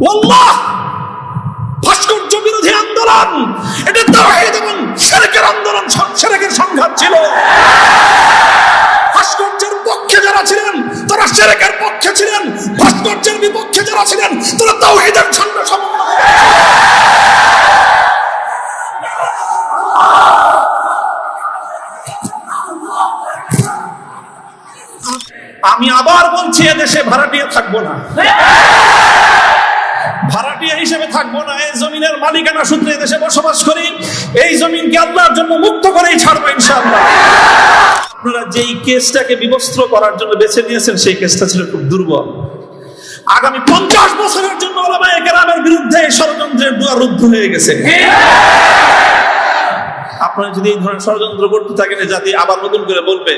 আল্লাহ, ভাস্কর্য বিরোধী আন্দোলন এটা তাওহীদ এবং শিরকের আন্দোলন, শিরকের সংঘাত ছিল। ভাস্কর্যের পক্ষে যারা ছিলেন তারা শিরকের পক্ষে ছিলেন, ভাস্কর্যের বিপক্ষে যারা ছিলেন তারা তাওহীদের ঝান্ডা সমন্বয়। আমি আবার বলছি, এদেশে ভাড়াটিয়া থাকবো না, ভাড়াটিয়া হিসেবে থাকবো না। এই জমিনের মালিকানা সূত্রে এদেশে বসবাস করি, এই জমিনকে আল্লাহর জন্য মুক্ত করেই ছাড়বো ইনশাআল্লাহ। আপনারা যেই কেসটাকে বিবস্ত্র করার জন্য বেছে নিয়েছেন সেই কেসটা ছিল খুব দুর্বল। আগামী 50 বছরের জন্য উলামায়ে কেরামের বিরুদ্ধে ষড়যন্ত্রের দুয়ার রুদ্ধ হয়ে গেছে। আপনারা যদি এই ধরনের ষড়যন্ত্র করতে থাকেন, জাতি আবার নতুন করে বলবে,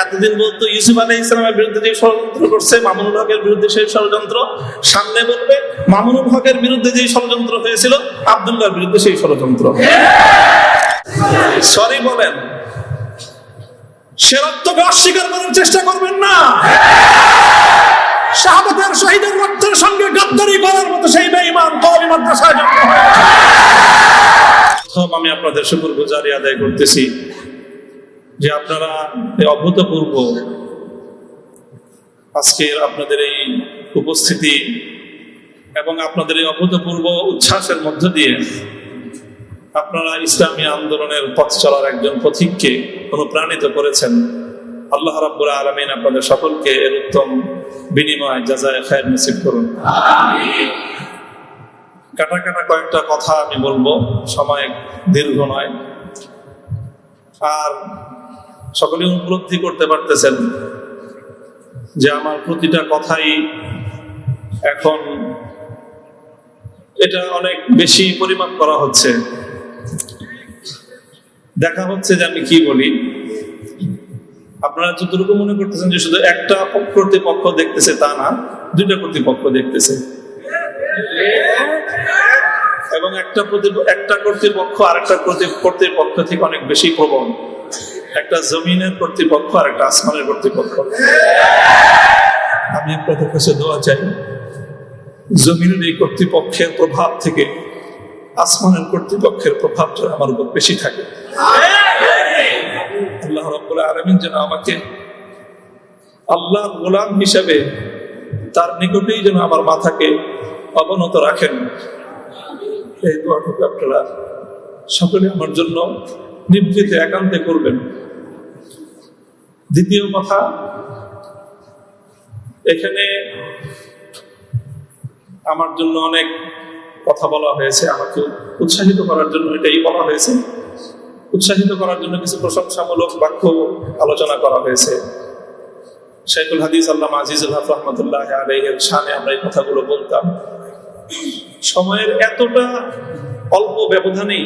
এতদিন বলতো ইউসুফ আলাইহিস সালামের বিরুদ্ধে যে ষড়যন্ত্র করছে, মামুনুল হকের বিরুদ্ধে সেই ষড়যন্ত্র, সামনে বলবে মামুনুল হকের বিরুদ্ধে যে ষড়যন্ত্র হয়েছিল আব্দুল্লাহর বিরুদ্ধে সেই ষড়যন্ত্র। সরি বলেন, সে রক্তকে অস্বীকার করার চেষ্টা করবেন না। শাহাদাতের শহীদের রক্তের সঙ্গে গাদ্দারি করার মতো সেই বেঈমান কওমি মাদ্রাসায় জন্ম হয়েছে। আমি আপনাদের শুকরগুজারি আদায় করতেছি যে আপনারা এই অভূতপূর্ব আজকের আপনাদের এই উপস্থিতি এবং আপনাদের এই অভূতপূর্ব উচ্ছ্বাসের মধ্য দিয়ে আপনারা ইসলামী আন্দোলনের পথ চলার একজন পথিককে অনুপ্রাণিত করেছেন। আল্লাহ রাব্বুল আলামিন আপনাদের সকলকে এর উত্তম বিনিময় জাযায়ে খায়র নসিব করুন। আমিন। কাটা কাটা কয়েকটা কথা আমি বলবো, সময় দীর্ঘ নয়। আর সকলে উপলব্ধি করতে পারতেছেন যে আমার প্রতিটা কথাই এখন এটা অনেক বেশি পরিমাপ করা হচ্ছে, দেখা হচ্ছে যে আমি কি বলি। আপনারা যতটুকু মনে করতেছেন যে শুধু একটা কর্তৃপক্ষ দেখতেছে, তা না, দুইটা কর্তৃপক্ষ দেখতেছে এবং একটা কর্তৃপক্ষ আরেকটা কর্তৃপক্ষ থেকে অনেক বেশি প্রবল। একটা জমিনের কর্তৃপক্ষ আর একটা আসমানের কর্তৃপক্ষ। আমি আপনাদের কাছে দোয়া চাই, জমিনের এই কর্তৃপক্ষের প্রভাব থেকে আসমানের কর্তৃপক্ষের প্রভাব যেন আমার উপর বেশি থাকে। আল্লাহ রাব্বুল আলামিন যেন আমাকে আল্লাহর গোলাম হিসেবে তার নিকটেই যেন আমার মাথাকে অবনত রাখেন। এই দোয়াটুকু আপনারা সকলে আমার জন্য নিভৃতে একান্তে করবেন। দ্বিতীয় কথা, এখানে আমার জন্য অনেক কথা বলা হয়েছে, আমাকে উৎসাহিত করার জন্য এটাই বলা হয়েছে। উৎসাহিত করার জন্য কিছু প্রশংসামূলক বাক্য আলোচনা করা হয়েছে। শাইখুল হাদিস আল্লামা আজিজুল হক রাহমাতুল্লাহি আলাইহির শানে আমরা এই কথাগুলো বলতাম। সময়ের এতটা অল্প ব্যবধানেই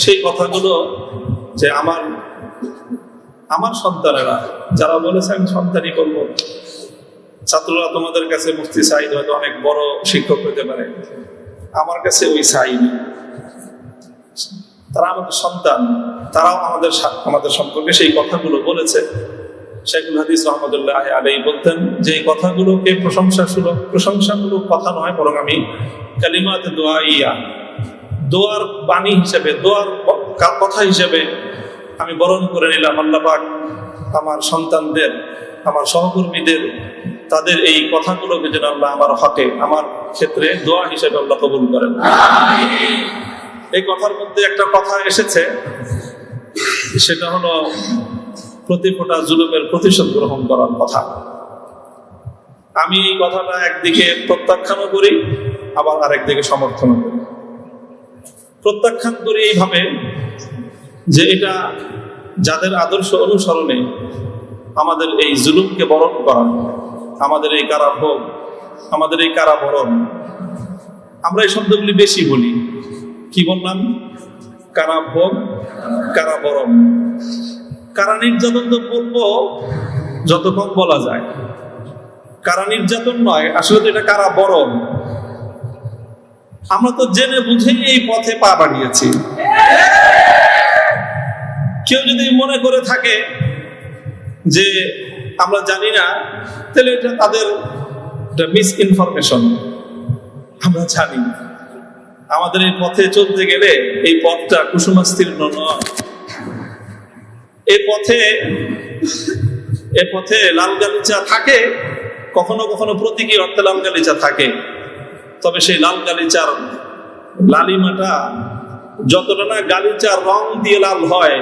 সেই কথাগুলো যে আমার সন্তানেরা যারা বলেছে আমি সন্তানই করবো, ছাত্ররা তোমাদের কাছে মুফতি সাঈদ হয়তো অনেক বড় শিক্ষক হতে পারে, আমার কাছে ওই সাঈদ, তারা আমাদের সন্তান, তারাও আমাদের সম্পর্কে সেই কথাগুলো বলেছে। শাইখুল হাদিস রাহমাতুল্লাহি আলাইহি বলতেন যে এই কথাগুলোকে প্রশংসামূলক কথা নয়, বরং আমি কালিমাতে দোয়াইয়া, দোয়ার বাণী হিসেবে, দোয়ার কথা হিসেবে আমি বরণ করে নিলাম। আল্লাহ পাক আমার সন্তানদের, আমার সহকর্মীদের, তাদের এই কথাগুলোকে যেন আল্লাহ আমার হকে, আমার ক্ষেত্রে দোয়া হিসেবে আল্লাহ কবুল করেন। এই কথার মধ্যে একটা কথা এসেছে, সেটা হলো প্রতি ফোঁটা জুলুমের প্রতিশোধ গ্রহণ করার কথা। আমি এই কথাটা একদিকে প্রত্যাখ্যানও করি, আবার আরেকদিকে সমর্থনও করি। প্রত্যাখ্যান করি এইভাবে যে এটা যাদের আদর্শ অনুসরণে আমাদের এই জুলুমকে বরণ করা, আমাদের এই কারাভোগ, আমাদের এই কারাবরণ, আমরা এই শব্দগুলি বেশি বলি। কি বললাম? কারাভোগ, কারাবরণ। কারা নির্যাতন তো বলবো যত কম বলা যায়, কারা নির্যাতন নয়, আসলে তো এটা কারাবরণ। আমরা তো জেনে বুঝেই এই পথে পা বাড়িয়েছি। কেউ যদি মনে করে থাকে যে আমরা জানি না, তাহলে এটা তাদের মিস ইনফরমেশন। আমরা জানি আমাদের এই পথে চলতে গেলে এই পথটা কুসুমাস্তীর্ণ নয়। এ পথে লাল গালিচা থাকে, কখনো কখনো প্রতীকী অর্থে লাল গালিচা থাকে, তবে সেই লাল গালিচার লালিমাটা যতটা না গালিচার রং দিয়ে লাল হয়,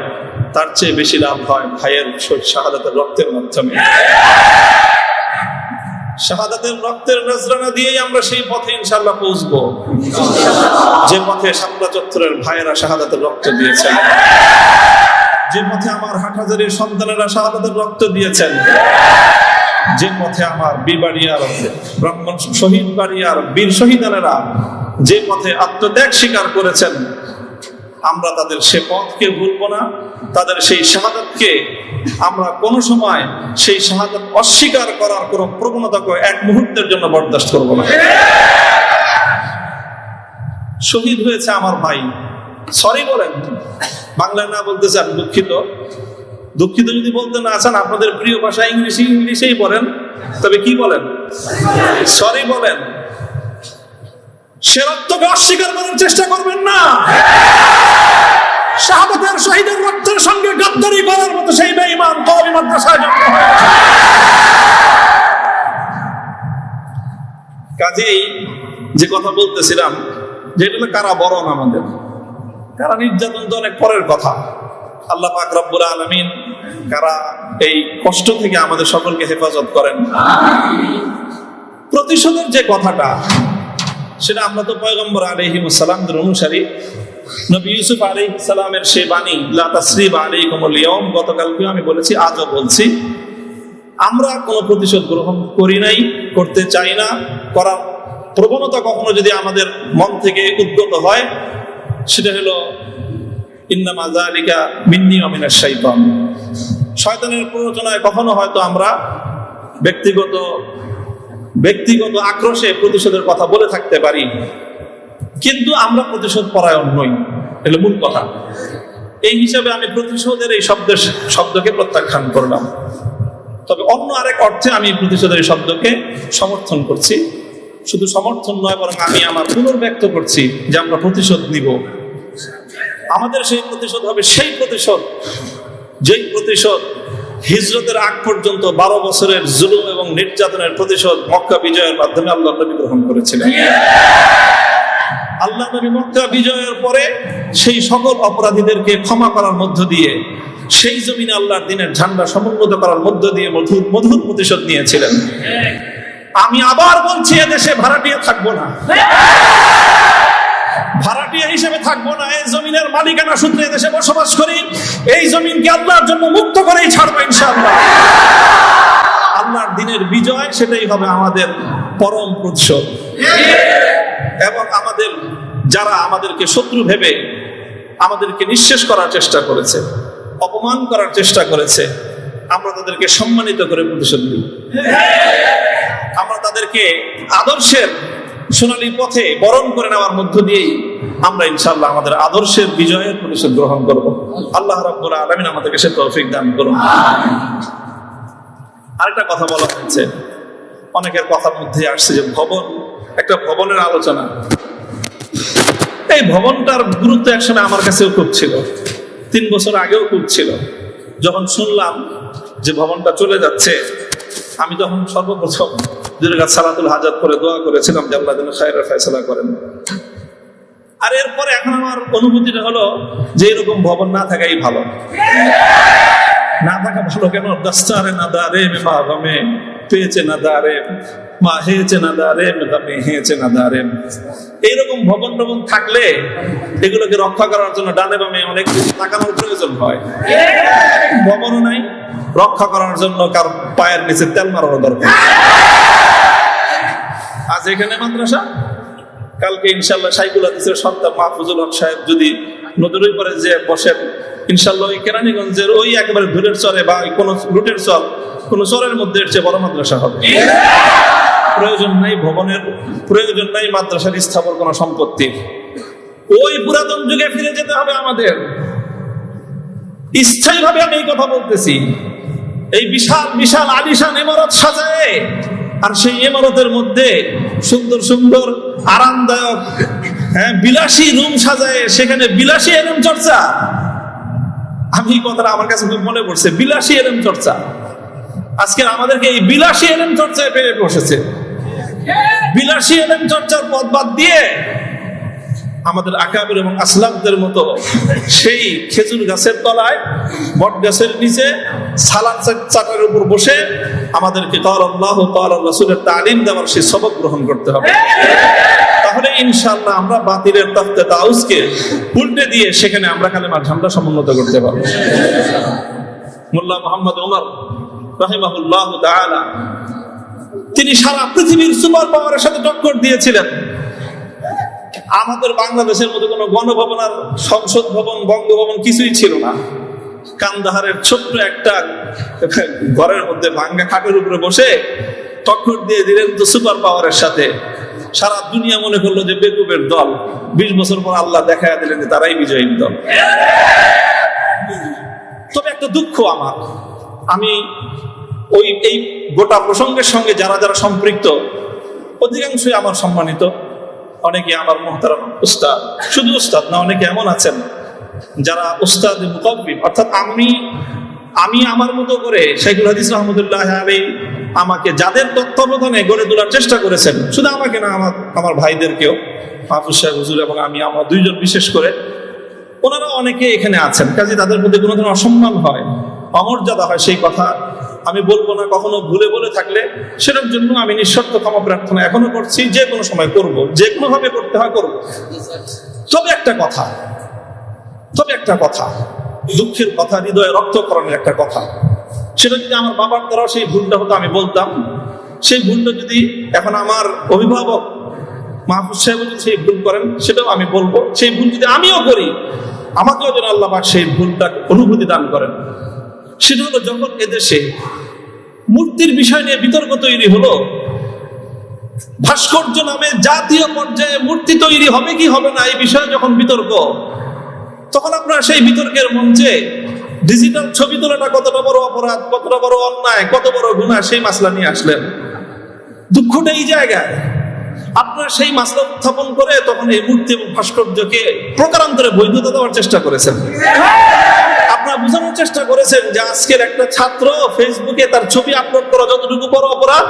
তার চেয়ে বেশি লাভ হয় ভাইয়ের শাহাদাতের রক্তের মাধ্যমে। শাহাদাতের রক্তের নজরানা দিয়েই আমরা সেই পথে ইনশাআল্লাহ পৌঁছবো, যে পথে শাপলা চত্বরের ভাইয়েরা শাহাদাতের রক্ত দিয়েছেন, যে পথে আমার হাটহাজারীর সন্তানেরা শাহাদাতের রক্ত দিয়েছেন, যে পথে আমার বিবাড়িয়ার ব্রাহ্মণ শহীদ বাড়িয়ার বীর শহীদানেরা যে পথে আত্মত্যাগ স্বীকার করেছেন, আমরা তাদের সে পথকে ভুলবো না। তাদের সেই শাহাদাতকে আমরা কোনো সময় সেই শাহাদাত অস্বীকার করার কোনো প্রবণতাকে এক মুহূর্তের জন্য বরদাস্ত করব না। শহীদ হয়েছে আমার ভাই, সরি বলেন, বাংলায় না বলতে চান দুঃখিত, দুঃখিত যদি বলতে না চান আপনাদের প্রিয় ভাষা ইংলিশেই বলেন, তবে কি বলেন? সরি বলেন। সে রক্তকে অস্বীকার করার চেষ্টা করবেন না। শাহাদাতের শহীদের রক্তের সঙ্গে গাদ্দারি করার মতো সেই বেঈমান কওমি মাদ্রাসায় জন্ম হয়েছে। কাজেই যে কথা বলতেছিলাম, যেটা কারাবরণ, আমাদের কারা নির্যাতন তো অনেক পরের কথা। আল্লাহ পাক রব্বুল আলামিন কারা এই কষ্ট থেকে আমাদের সকলকে হেফাজত করেন। প্রতিশোধের যে কথাটা, সেটা আমরা তো পয়গম্বর আলাইহিস সালামের অনুসারী। নবী ইউসুফ আলাইহিস সালামের সেই বাণী, লা তাসরিবা আলাইকুমুল ইয়াউম, গতকালকেও আমি বলেছি, আজও বলছি, আমরা কোনো প্রতিশোধ গ্রহণ করি নাই, করতে চাই না। করার প্রবণতা কখনো যদি আমাদের মন থেকে উদ্গত হয়, সেটা হলো ইন্নামা যালিকা মিন্নী ওয়া মিনাশ শাইতান। শয়তানের প্ররোচনায় কখনো হয়তো আমরা ব্যক্তিগত আক্রোশে প্রতিশোধের কথা বলে থাকতে পারি, কিন্তু আমরা প্রতিশোধ পরায়ণ নই, এটা মূল কথা। এই হিসাবে আমি প্রতিশোধের এই শব্দকে প্রত্যাখ্যান করলাম। তবে অন্য আরেক অর্থে আমি প্রতিশোধের এই শব্দকে সমর্থন করছি। শুধু সমর্থন নয়, বরং আমি আমার পুনর্ব্যক্ত করছি যে আমরা প্রতিশোধ নিব। আমাদের সেই প্রতিশোধ হবে সেই প্রতিশোধ, যেই প্রতিশোধ হিজরতের আগ পর্যন্ত 12 বছরের জুলুম এবং নির্যাতনের প্রতিশোধ মক্কা বিজয়ের মাধ্যমে আল্লাহ নবী গ্রহণ করেছিলেন। আল্লাহ নবী মক্কা বিজয়ের পরে সেই সকল অপরাধীদেরকে ক্ষমা করার মধ্য দিয়ে, সেই জমিনে আল্লাহর দ্বীনের ঝান্ডা সমুন্নত করার মধ্য দিয়ে মধুর প্রতিশোধ নিয়েছিলেন। আমি আবার বলছি, এদেশে ভাড়াটিয়া থাকবো না, ভাড়াটিয়া হিসেবে থাকবো না। এই জমিনের মালিকানা সূত্রে দেশে বসবাস করি, এই জমিনকে আল্লাহর জন্য মুক্ত করেই ছাড়বো ইনশাআল্লাহ। আল্লাহর দ্বীনের বিজয়, সেটাই হবে আমাদের পরম প্রতিশোধ। এবং আমাদের যারা আমাদেরকে শত্রু ভেবে আমাদেরকে নিঃশেষ করার চেষ্টা করেছে, অপমান করার চেষ্টা করেছে, আমরা তাদেরকে সম্মানিত করে প্রতিশোধ নিই। আমরা তাদেরকে আদর্শের সোনালী পথে বরণ করে নেওয়ার মধ্য দিয়েই আমরা ইনশাআল্লাহ আমাদের আদর্শের বিজয়ের প্রতিশোধ গ্রহণ করব। আল্লাহ রাব্বুল আলামিন আমাদেরকে সে তৌফিক দান করুন। আরেকটা কথা বলা হয়েছে, অনেকের কথার মধ্যে আসছে যে একটা ভবনের আলোচনা। এই ভবনটার গুরুত্ব একসময় আমার কাছেও খুব ছিল, 3 বছর আগেও খুব ছিল। যখন শুনলাম যে ভবনটা চলে যাচ্ছে, আমি তখন সর্বপ্রথম সালাতুল হাজাত করে দোয়া করেছিলাম যে আল্লাহ যেন খায়রের ফয়সালা করেন। আর এরপরে এখন আমার অনুভূতিটা হলো যে এরকম ভবন না থাকাই ভালো। না থাকা ভালো কেন? দস্তারে না দারে মা গমে পেয়েছে না দারে মা হেয়েছে না দারে মেদামে হেয়েছে না দারে। এইরকম ভবন টবন থাকলে এগুলোকে রক্ষা করার জন্য ডানে বামে অনেক তাকানোর প্রয়োজন হয়। ভবনও নাই, রক্ষা করার জন্য কার পায়ের নিচে তেল মারানো দরকার। আজ এখানে মাদ্রাসা, কালকে ইনশাল্লাহ শাইখুল হাদিসের সন্তান মাহফুজুল হক সাহেব যদি নদীর পরে যে বসেন, ইনশাল্লাহ ওই কেরানীগঞ্জের ওই একেবারে ধুলের চরে বা কোন রুটের চর, কোন চরের মধ্যে এর চেয়ে বড় মাদ্রাসা হবে। প্রয়োজন নাই ভবনের, প্রয়োজন নাই মাদ্রাসার স্থাপন কোন সম্পত্তির। ওই পুরাতন যুগে ফিরে যেতে হবে আমাদের। স্থায়ীভাবে আমি এই কথা বলতেছি। এই বিশাল বিশাল আলিশান ইমারত সাজায়, আর সেই ইমারতের মধ্যে সুন্দর সুন্দর আরামদায়ক বিলাসী রুম সাজায়, সেখানে বিলাসী এলম চর্চা। আমি এই কথাটা আমার কাছে খুব মনে পড়ছে, বিলাসী এলম চর্চা। আজকে আমাদেরকে এই বিলাসী এলম চর্চায় পেরে বসেছে। বিলাসী এলম চর্চার পথ বাদ দিয়ে আমাদের আকাবির এবং আসলাফদের মতো সেই খেজুর গাছের তলায়, বট গাছের নিচে সালাদ চাটার উপর বসে আমাদেরকে ক্বালা আল্লাহু ক্বালা রাসূলের তালিম দেওয়ার সেই সবক গ্রহণ করতে হবে। তাহলে ইনশাআল্লাহ আমরা বাতিলের তাফতে তাউসকে উল্টে দিয়ে সেখানে আমরা কালেমার ঝান্ডা সমুন্নত করতে পারবো। মোল্লা মুহাম্মদ ওমর রাহিমাহুল্লাহ তাআলা তিনি সারা পৃথিবীর সুপার পাওয়ারের সাথে টক্কর দিয়েছিলেন। আমাদের বাংলাদেশের মধ্যে কোনো গণভবন আর সংসদ ভবন, বঙ্গভবন কিছুই ছিল না। কান্দাহারের ছোট্ট একটা ঘরের মধ্যে ভাঙ্গা খাটের উপরে বসে টক্কর দিয়ে দিলেন তো সুপার পাওয়ারের সাথে। সারা দুনিয়া মনে করলো যে বেকুবের দল। 20 বছর পর আল্লাহ দেখায় দিলেন যে তারাই বিজয়ী দল। তবে একটা দুঃখ আমার, আমি এই গোটা প্রসঙ্গের সঙ্গে যারা যারা সম্পৃক্ত অধিকাংশই আমার সম্মানিত, অনেকে আমার মুহতারাম উস্তাদ, শুধু উস্তাদ না, অনেকে এমন আছেন যারা উস্তাদ মুকাব্বিব, অর্থাৎ আমি আমার মতো করে শাইখুল হাদিস রাহমাতুল্লাহ আলাইহি আমাকে যাদের তত্ত্বাবধানে গড়ে তোলার চেষ্টা করেছেন, শুধু আমাকে না, আমার ভাইদেরকেও, মাহফুজ সাহেব হুজুর এবং আমি, আমরা দুইজন বিশেষ করে, ওনারা অনেকে এখানে আছেন। কাজে তাদের প্রতি কোনো ধরনের অসম্মান হয়, অমর্যাদা হয়, সেই কথা আমি বলবো না। কখনো ভুলে বলে থাকলে সেটার জন্য আমি নিঃশর্ত ক্ষমা প্রার্থনা এখনো করছি, যে কোনো সময় করব, যে কোনো ভাবে করতে হয় করব। তবে একটা কথা, দুঃখের কথা, হৃদয়ে রক্তকরণের একটা কথা, সেটা যদি আমার বাবার দ্বারাও সেই ভুলটা হতো আমি বলতাম। সেই ভুলটা যদি এখন আমার অভিভাবক মাহফুজ সাহেব যদি সেই ভুল করেন সেটাও আমি বলবো। সেই ভুল যদি আমিও করি, আমাকেও যেন আল্লাহ পাক সেই ভুলটা অনুভূতি দান করেন। সেটা হলো যখন এদেশে মূর্তির বিষয় নিয়ে বিতর্ক তৈরি হলো, ভাস্কর্য নামে জাতীয় পর্যায়ে মূর্তি তৈরি হবে কি হবে না এই বিষয়ে যখন বিতর্ক, তখন আপনারা সেই বিতর্কের মঞ্চে ডিজিটাল ছবি তোলাটা কতটা বড় অপরাধ, কতটা বড় অন্যায়, কত বড় গুনাহ, সেই মাসলা নিয়ে আসলেন। দুঃখটা এই জায়গায়, আপনারা সেই মাসলা উত্থাপন করে তখন এই মূর্তি এবং ভাস্কর্যকে প্রকারান্তরে বৈধতা দেওয়ার চেষ্টা করেছেন। আপনারা বোঝানোর চেষ্টা করেছেন যে আজকের একটা ছাত্র ফেসবুকে তার ছবি আপলোড করা যতটুকু বড় অপরাধ,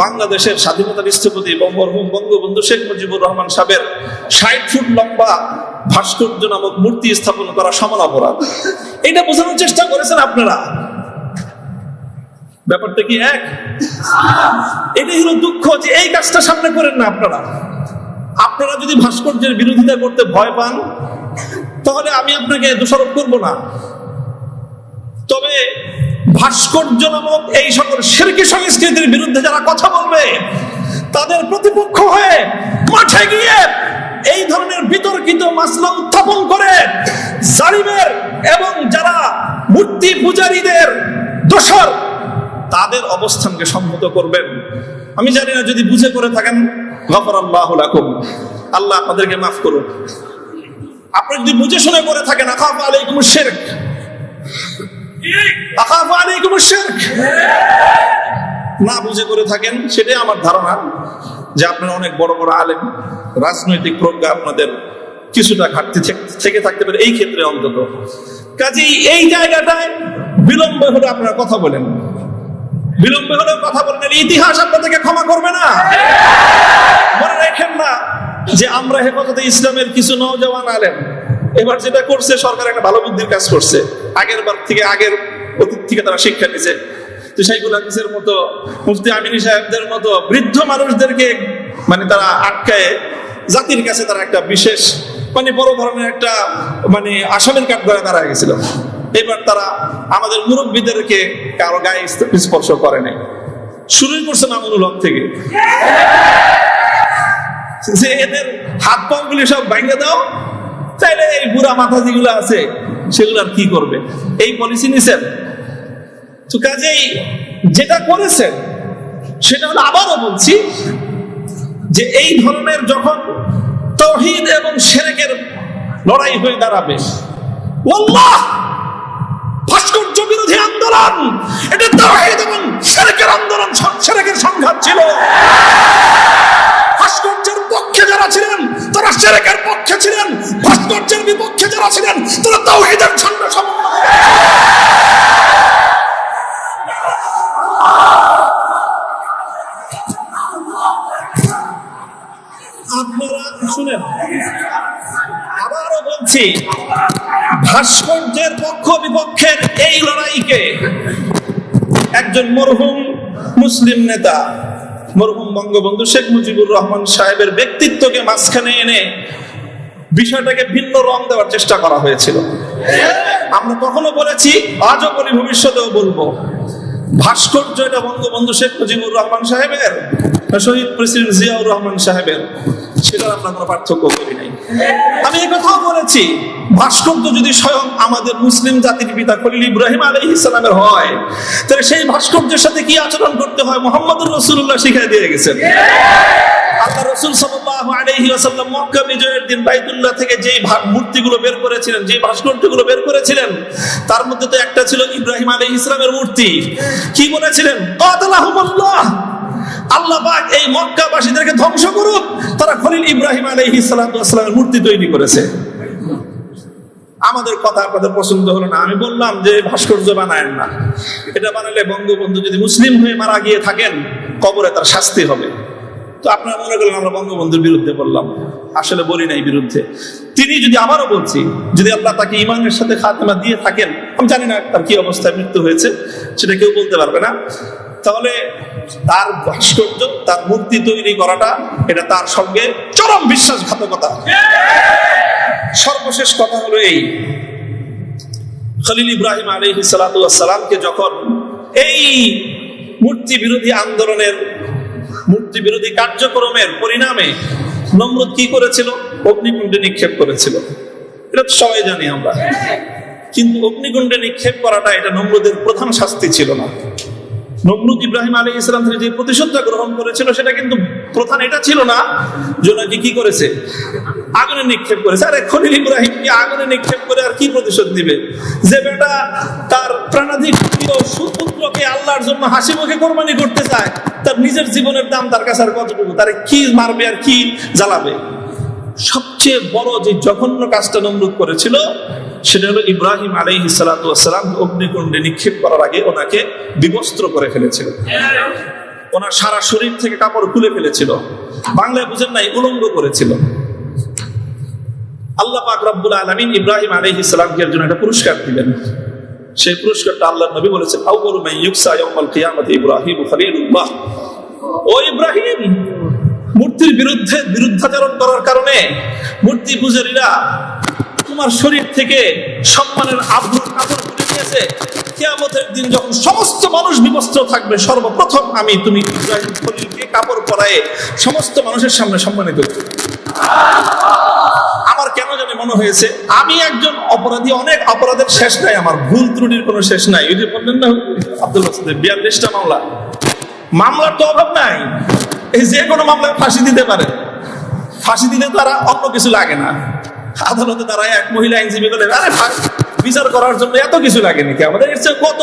বাংলাদেশের স্বাধীনতার স্থপতি মরহুম বঙ্গবন্ধু শেখ মুজিবুর রহমান সাহেবের 60 ফুট লম্বা ভাস্কর্য নামক মূর্তি স্থাপন করা সমান অপরাধ। এটা বোঝানোর চেষ্টা করেছেন আপনারা। ব্যাপারটা কি এক? এটাই হলো দুঃখ যে এই কাজটা সামনে করেন না আপনারা যদি ভাস্কর্যের বিরোধিতা করতে ভয় পান তাহলে আমি আপনাকে দোষারোপ করব না। তবে ভাস্কর্য নামক এই সকল শিরকি সংস্কৃতির বিরুদ্ধে যারা কথা বলবে, তাদের প্রতিপক্ষ হয়ে মাঠে গিয়ে এই ধরনের বিতর্কিত মাসলা উত্থাপন করে জালিমের এবং যারা মূর্তি পূজারীদের দোষর, তাদের অবস্থানকে সম্মত করবেন। আমি জানি না, যদি বুঝে করে থাকেন গফরাল্লাহু লাকুম, আল্লাহ আপনাদেরকে মাফ করুন। আপনি যদি বুঝে শুনে করে থাকেন, আখাফু আলাইকুমুশ শিরক, আখাফু আলাইকুমুশ শিরক, না বুঝে করে থাকেন, সেটাই আমার ধারণা যে আপনারা অনেক বড় বড় আলেম, রাজনৈতিক প্রজ্ঞা আপনাদের কিছুটা ঘাটতি থেকে থাকতে পারে এই ক্ষেত্রে অন্তত। কাজেই এই জায়গাটায় বিলম্ব হলে আপনারা কথা বলেন, বিলম্ব হলে কথা বলেন, ইতিহাস আপনাদেরকে ক্ষমা করবে না। মনে রাখেন না যে আমরা হেফাজতে ইসলামের কিছু নওজওয়ান আলেম এবার যেটা করছে, সরকার একটা ভালো বুদ্ধির কাজ করছে, আগের অতীত থেকে তারা শিক্ষা নিছে। তো শাইখুল হাদিসের মতো, মুফতি আমিনী সাহেবদের মতো বৃদ্ধ মানুষদেরকে তারা আটকায় জাতির কাছে তারা একটা বিশেষ বড় ধরনের একটা আসামের কাঠ করে দাঁড়ায় গেছিল। এবার তারা আমাদের মুরব্বীদেরকে কারো গায়ে স্পর্শ করে নাই, শুরুই করছে মামুনুল হক থেকে, যে এদের হাত পা গুলি সব ভাঙে দাও, তাইলে এই বুড়া মাথা যেগুলো আছে সেগুলো আর কি করবে, এই পলিসি নিছেন। তো কাজেই যেটা করেছেন সেটা হলো, আবারও বলছি, যে এই ধরনের যখন তাওহীদ এবং শিরকের লড়াই হয়ে দাঁড়াবে, আল্লাহ ভাস্কর্য বিরোধী আন্দোলন, এটা তাওহীদ এবং শিরকের আন্দোলন, শিরকের সংঘাত ছিল। ভাস্কর্যের পক্ষে ছিলেন, ভাস্কর্যের বিপক্ষে যারা ছিলেন তারা তাওহীদের ঝান্ডা সমন্বয়। আপনারা শুনেন, আবারও বলছি, ভাস্কর্যের পক্ষ বিপক্ষের এই লড়াইকে একজন মরহুম মুসলিম নেতা, মরহুম বঙ্গবন্ধু শেখ মুজিবুর রহমান সাহেবের ব্যক্তিত্বকে মাঝখানে এনে বিষয়টাকে ভিন্ন রং দেওয়ার চেষ্টা করা হয়েছিল। আমরা কখনো বলেছি, আজও বলি, ভবিষ্যতেও বলবো, ভাস্কর্য এটা বঙ্গবন্ধু শেখ মুজিবুর রহমান সাহেবের, শহীদ প্রেসিডেন্ট জিয়াউর রহমান সাহেবের, সেটার আমরা কোনো পার্থক্য করি নাই। আমি এই কথাও বলেছি, ভাস্কর্য যদি স্বয়ং আমাদের মুসলিম জাতির পিতা খলিল ইব্রাহিম আলাইহিস সালামের হয়, তাহলে সেই ভাস্কর্যের সাথে কি আচরণ করতে হয় মুহাম্মদুর রাসূলুল্লাহ শিখিয়ে দিয়ে গেছেন। আল্লাহ রাসূল সাল্লাল্লাহু আলাইহি ওয়াসাল্লাম মক্কা বিজয়ের দিন বাইতুল্লাহ থেকে যেই মূর্তিগুলো বের করেছিলেন, যে ভাস্কর্যগুলো বের করেছিলেন, তার মধ্যে তো একটা ছিল ইব্রাহিম আলাইহিস সালামের মূর্তি। কি বলেছিলেন? কাতালাহুমুল্লাহ, আল্লাহ পাক এই মক্কাবাসীদেরকে ধ্বংস করুক, তারা খলিল ইব্রাহিম আলাইহিস সালামের মূর্তি তৈরি করেছে। আমাদের কথা আপনাদের পছন্দ হলো না, আমি বললাম যে ভাস্কর্য বানায়েন না, এটা বানালে বঙ্গবন্ধু যদি মুসলিম হয়ে মারা গিয়ে থাকেন কবরে তার শাস্তি হবে। তো আপনারা মনে করলেন আমরা বঙ্গবন্ধুর বিরুদ্ধে বললাম, আসলে বলি নাই বিরুদ্ধে। তিনি যদি, আবারও বলছি, যদি আল্লাহ তাকে ঈমানের সাথে খাতেমা দিয়ে থাকেন, আমি জানি না তার কি অবস্থায় মৃত্যু হয়েছে, সেটা কেউ বলতে পারবে না, তাহলে তার ভাস্কর্য, তার মূর্তি তৈরি করাটা এটা তার সঙ্গে চরম বিশ্বাসঘাতকতা। সর্বশেষ কথা হলো এই, খলিল ইব্রাহিম আলাইহিস সালাতু ওয়াস সালামকে যখন এই মূর্তি বিরোধী আন্দোলনের, মূর্তি বিরোধী কার্যক্রমের পরিণামে নমরুদ কি করেছিল? অগ্নিকুণ্ডে নিক্ষেপ করেছিল। এটা তো সবাই জানি আমরা। কিন্তু অগ্নিকুণ্ডে নিক্ষেপ করাটা এটা নমরুদের প্রধান শাস্তি ছিল না। নমরুদ ইব্রাহিম আলাইহিস সালাম থেকে যে প্রতিশোধটা গ্রহণ করেছিল সেটা কিন্তু প্রধান এটা ছিল না যে নাকি কি করেছে, আগুনে নিক্ষেপ করেছে। আরে খলিল ইব্রাহিম কি আগুনে নিক্ষেপ করে আর কি প্রতিশোধ দিবে? যে বেটা তার প্রাণাধিক সুপুত্রকে আল্লাহর জন্য হাসি মুখে কোরবানি করতে চায়, তার নিজের জীবনের দাম তার কাছে আর কতটুকু? তারে কি মারবে আর কি জ্বালাবে? সবচেয়ে বড় যে জঘন্য কাজটা নমরুদ করেছিল সেটা হলো ইব্রাহিম আলাইহিস সালাতু ওয়াস সালাম অগ্নিকুণ্ডে নিক্ষেপ করার আগে ওনাকে বিবস্ত্র করে ফেলেছিল, ওনার সারা শরীর থেকে কাপড় খুলে ফেলেছিল, বাংলায় বুঝেন নাই, উলঙ্গ করেছিল। আল্লাহ পাক রব্বুল আলামিন ইব্রাহিম আলাইহিস সালামকে এর জন্য একটা পুরস্কার দিলেন। সেই পুরস্কারটা আল্লাহর নবী বলেছেন, আউয়ালু মান ইউকসা ইয়াউমাল কিয়ামাতি ইব্রাহিম খলিলুল্লাহ। ও ইব্রাহিম, মূর্তির বিরুদ্ধাচরণ করার কারণে মূর্তি পূজারীরা তোমার শরীর থেকে সম্মানের আবরুর কাপড় খুলে নিয়েছে। কিয়ামতের দিন যখন সমস্ত মানুষ বিবস্ত্র থাকবে, সর্বপ্রথম আমি তুমি ইব্রাহিম খলিলকে কাপড় পরায়ে সমস্ত মানুষের সামনে সম্মানিত করব। আমার কেন জানি মনে হয়েছে আমি একজন অপরাধী, অনেক অপরাধের শেষ নাই, আমার ভুল ত্রুটির কোনো শেষ নাই। ওই যে বললেন না আব্দুল বাসিদের 42টা মামলা, মামলার তো অভাব নাই। এই যে কোনো মামলায় ফাঁসি দিতে পারে, ফাঁসি দিলে তারা অন্য কিছু লাগে না। আদালতে দাঁড়ায় এক মহিলা আইনজীবী বলে, আরে বিচার করার জন্য এত কিছু লাগে নাকি আমাদের? এর চেয়ে কত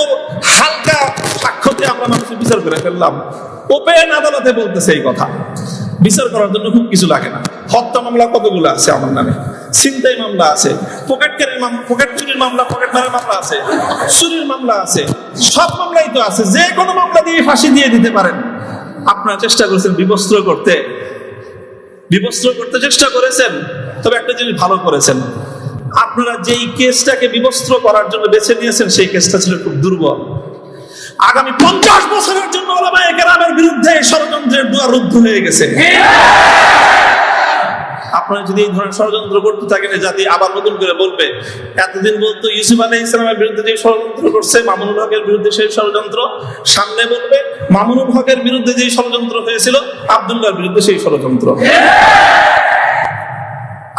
হালকা সাক্ষ্যতে আমরা মানুষের বিচার করে ফেললাম। ওপেন আদালতে বলতেছে এই কথা, বিচার করার জন্য খুব কিছু লাগে না। হত্যা মামলা কতগুলো আছে আমার নামে, ছিনতাই মামলা আছে, পকেট চুরির মামলা, পকেট মারার মামলা আছে, চুরির মামলা আছে, সব মামলাই তো আছে। যে কোনো মামলা দিয়ে ফাঁসি দিয়ে দিতে পারেন। আপনারা চেষ্টা করেছেন বিবস্ত্র করতে চেষ্টা করেছেন, তবে একটা জিনিস ভালো করেছেন, আপনারা যেই কেসটাকে বিবস্ত্র করার জন্য বেছে নিয়েছেন সেই কেসটা ছিল খুব দুর্বল। আগামী 50 বছরের জন্য ওলামায়ে কেরামের বিরুদ্ধে ষড়যন্ত্রের দুয়ার রুদ্ধ হয়ে গেছে। আপনারা যদি এই ধরনের ষড়যন্ত্র করতে থাকেন, জাতি আবার নতুন করে বলবে, এতদিন বলতো ইউসুফ আলাইহিস সালামের বিরুদ্ধে যে ষড়যন্ত্র করছে, মামুনুল হকের বিরুদ্ধে সেই ষড়যন্ত্র, সামনে বলবে মামুনুল হকের বিরুদ্ধে যে ষড়যন্ত্র হয়েছিল, আব্দুল্লাহর বিরুদ্ধে সেই ষড়যন্ত্র।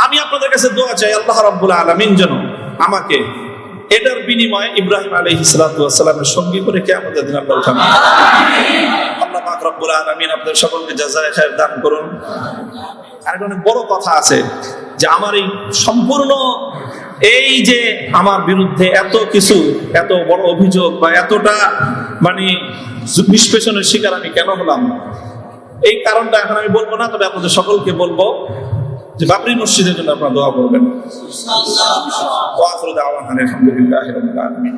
আমি আপনাদের কাছে দোয়া চাই, আল্লাহ রাব্বুল আলামিন যেন আমাকে এটার বিনিময়ে ইব্রাহিম আলাইহিস সালাতু ওয়াস সালামের সঙ্গী করে কিয়ামতের দিন আল্লাহ উঠান। আল্লাহ পাক রব্বুল আলামিন আপনাদের সকলকে জাযায়ে খায়ের দান করুন। আর অনেক বড় কথা আছে যে আমার এই সম্পূর্ণ এই যে আমার বিরুদ্ধে এত কিছু, এত বড় অভিযোগ বা এতটা নিষ্পেষণের শিকার আমি কেন হলাম, এই কারণটা এখন আমি বলবো না, তবে আপনাদের সকলকে বলবো যে বাবরি মসজিদের জন্য আপনারা দোয়া করবেন। ওয়া আখিরু দাওয়ানা আলহামদুলিল্লাহি রাব্বিল আলামিন।